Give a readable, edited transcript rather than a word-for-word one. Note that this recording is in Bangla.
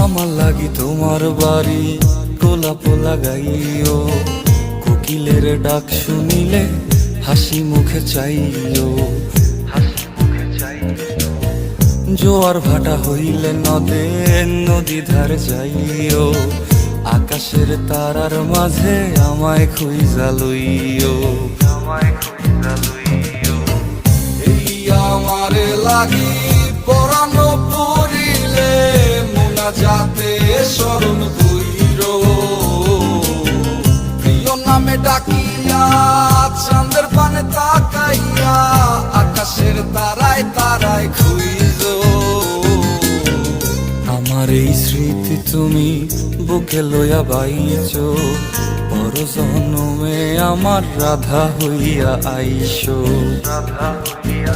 আমার লাগি তোমার বাড়ি গোলাপ লাগাইও, কোকিলের ডাক শুনিলে হাসি মুখে চাইও, জোয়ার ভাটা হইলে নদে নদী ধার যাইও, আকাশের তারার মাঝে আমায় খুঁজা লইও, এই আমারে লাগি পরানো পড়িলে মোনাজাতে স্মরণ কইরো, প্রিয় নামে ডাকিয়া চাঁদের পানে তাকাইয়া আকাশের তারায় তারায় খুঁজো। আমার এই স্মৃতি তুমি বুকে লইয়া বাইছো, পর জন্মে আমার রাধা হইয়া আইসো, রাধা হইয়া